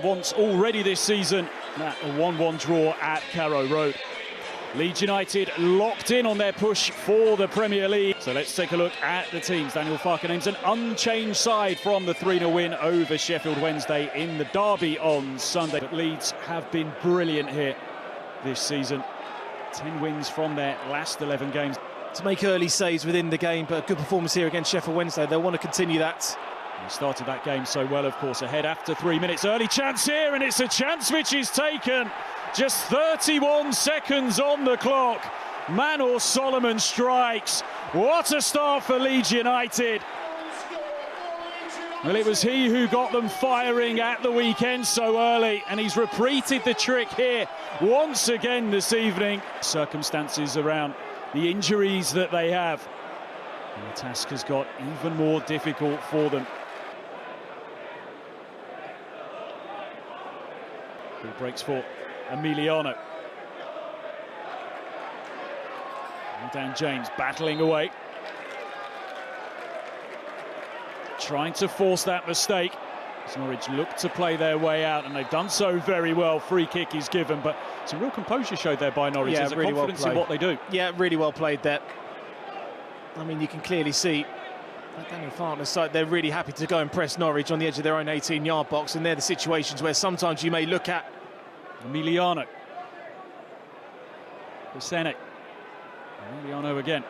Once already this season, that a 1-1 draw at Carrow Road. Leeds United locked in on their push for the Premier League. So let's take a look at the teams. Daniel Farke names an unchanged side from the 3-0 win over Sheffield Wednesday in the derby on Sunday. But Leeds have been brilliant here this season. 10 wins from their last 11 games. To make early saves within the game, but a good performance here against Sheffield Wednesday. They'll want to continue that. He started that game so well, of course, ahead after 3 minutes. Early chance here, and it's a chance which is taken. Just 31 seconds on the clock. Manor Solomon strikes. What a start for Leeds United. Well, it was he who got them firing at the weekend so early, and he's repeated the trick here once again this evening. Circumstances around the injuries that they have, and the task has got even more difficult for them. Ball breaks for Emiliano. And Dan James battling away, trying to force that mistake. As Norwich look to play their way out, and they've done so very well. Free kick is given, but some real composure showed there by Norwich. Yeah, There's a really confidence well in what they do. Yeah, really well played there. I mean, you can clearly see Daniel Farke's side, they're really happy to go and press Norwich on the edge of their own 18-yard box, and they're the situations where sometimes you may look at Emiliano. Kusenek. Emiliano again.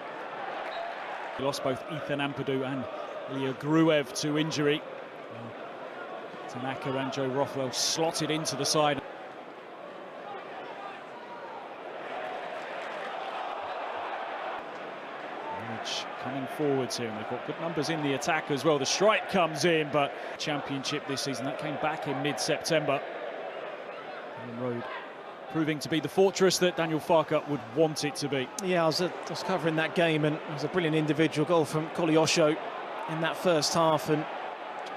He lost both Ethan Ampadu and Ilya Gruev to injury. Tanaka and Joe Rothwell slotted into the side. Norwich coming forwards here, and they've got good numbers in the attack as well. The strike comes in, but Championship this season, that came back in mid-September. Road proving to be the fortress that Daniel Farke would want it to be. Yeah, I was covering that game, and it was a brilliant individual goal from Koleosho in that first half. And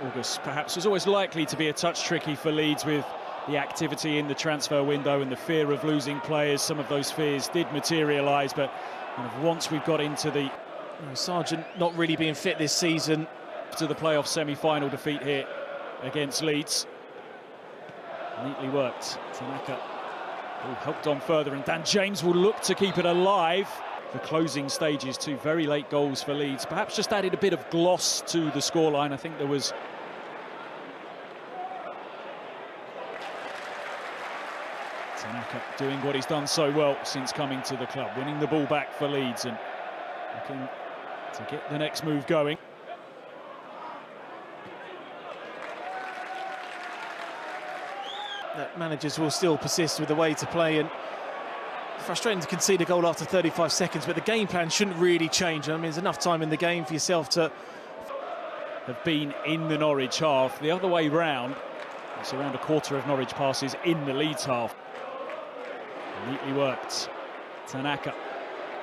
August perhaps was always likely to be a touch tricky for Leeds with the activity in the transfer window and the fear of losing players. Some of those fears did materialise, but kind of once we've got into the Sargent not really being fit this season, to the playoff semi-final defeat here against Leeds. Neatly worked. Tanaka helped on further, and Dan James will look to keep it alive. The closing stages, two very late goals for Leeds. Perhaps just added a bit of gloss to the scoreline. I think there was Tanaka doing what he's done so well since coming to the club, winning the ball back for Leeds and looking to get the next move going. that managers will still persist with the way to play, and frustrating to concede a goal after 35 seconds, but the game plan shouldn't really change. I mean, there's enough time in the game for yourself to have been in the Norwich half. The other way round, it's around a quarter of Norwich passes in the Leeds half. Neatly worked. Tanaka,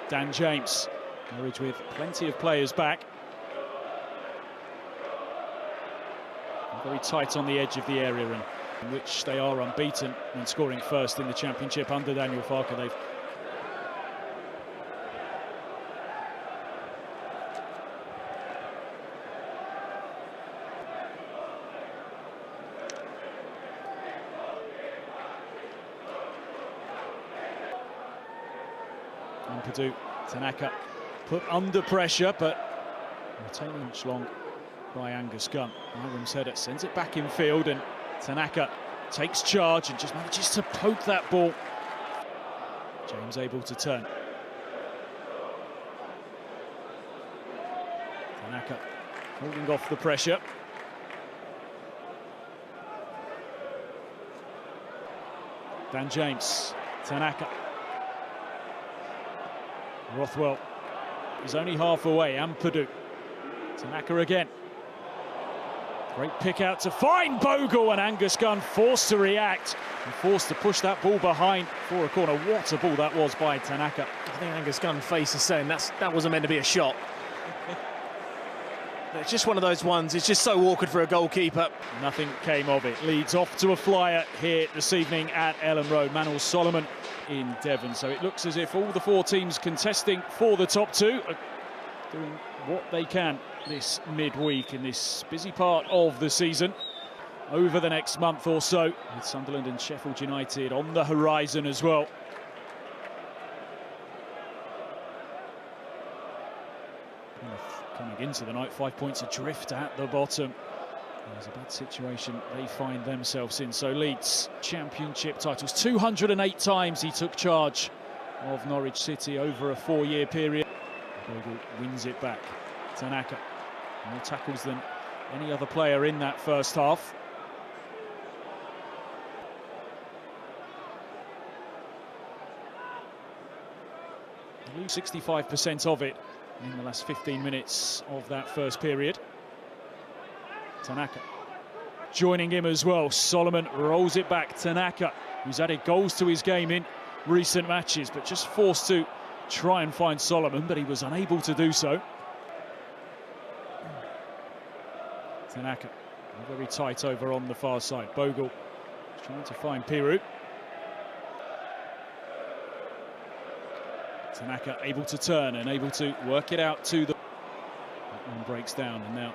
Dan James. Norwich with plenty of players back. Very tight on the edge of the area, and in which they are unbeaten when scoring first in the Championship under Daniel Farke. They've Ampadu, Tanaka put under pressure, but retaining much long by Angus Gunn. Byram's header sends it back in field, and Tanaka takes charge and just manages to poke that ball. James able to turn. Tanaka holding off the pressure. Dan James, Tanaka. Rothwell is only half away. Ampadu. Tanaka again. Great pick out to find Bogle, and Angus Gunn forced to react and forced to push that ball behind for a corner. What a ball that was by Tanaka. I think Angus Gunn's face is saying that wasn't meant to be a shot. It's just one of those ones, it's just so awkward for a goalkeeper. Nothing came of it. Leeds off to a flyer here this evening at Ellen Road. Manor Solomon in Devon. So it looks as if all the four teams contesting for the top two are doing what they can this midweek in this busy part of the season. over the next month or so, with Sunderland and Sheffield United on the horizon as well. Coming into the night, 5 points adrift at the bottom. There's a bad situation they find themselves in. So Leeds, championship titles. 208 times he took charge of Norwich City over a 4-year period. Bogle wins it back. Tanaka, more tackles than any other player in that first half. They lose 65% of it in the last 15 minutes of that first period. Tanaka joining him as well. Solomon rolls it back. Tanaka, who's added goals to his game in recent matches, but just forced to try and find Solomon, but he was unable to do so. Tanaka, very tight over on the far side. Bogle trying to find Piru. Tanaka able to turn and able to work it out to the... That one breaks down, and now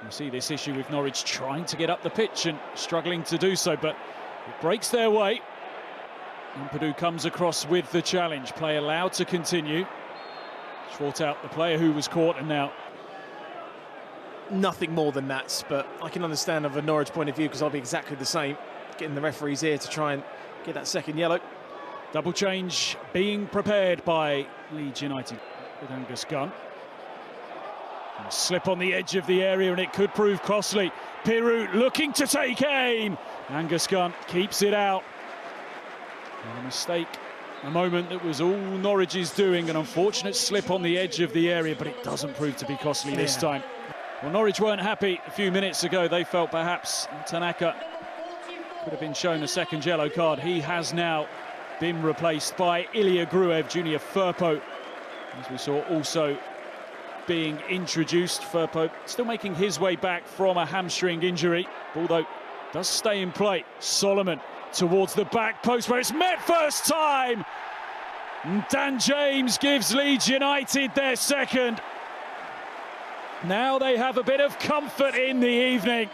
you see this issue with Norwich trying to get up the pitch and struggling to do so, but it breaks their way. And Purdue comes across with the challenge. Play allowed to continue. Short out the player who was caught, and now... Nothing more than that, but I can understand of a Norwich point of view, because I'll be exactly the same. Getting the referee's ear to try and get that second yellow. Double change being prepared by Leeds United with Angus Gunn. And a slip on the edge of the area, and it could prove costly. Piru looking to take aim. Angus Gunn keeps it out. And a mistake, a moment that was all Norwich is doing. An unfortunate slip on the edge of the area, but it doesn't prove to be costly this time. Well, Norwich weren't happy a few minutes ago. They felt perhaps Tanaka could have been shown a second yellow card. He has now been replaced by Ilya Gruev, Junior Firpo, as we saw also being introduced. Firpo still making his way back from a hamstring injury. Ball, though, does stay in play. Solomon towards the back post, where it's met first time. Dan James gives Leeds United their second. Now they have a bit of comfort in the evening.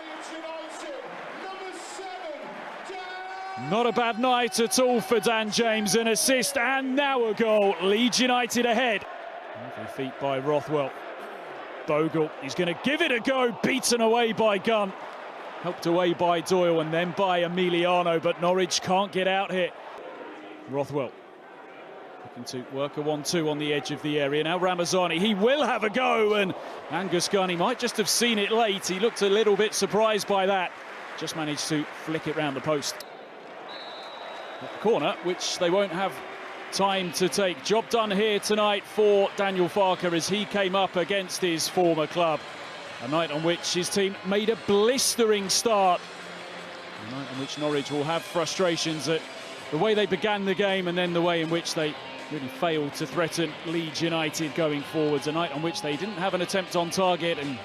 Not a bad night at all for Dan James. An assist and now a goal. Leeds United ahead. Lovely feet by Rothwell. Bogle, he's going to give it a go. Beaten away by Gunn. Helped away by Doyle and then by Emiliano, but Norwich can't get out here. Rothwell looking to work a 1-2 on the edge of the area. Now Ramazani, he will have a go, and Angus Gunn, he might just have seen it late. He looked a little bit surprised by that. Just managed to flick it round the post. At the corner, which they won't have time to take. Job done here tonight for Daniel Farke as he came up against his former club. A night on which his team made a blistering start. A night on which Norwich will have frustrations at the way they began the game and then the way in which they really failed to threaten Leeds United going forwards. A night on which they didn't have an attempt on target and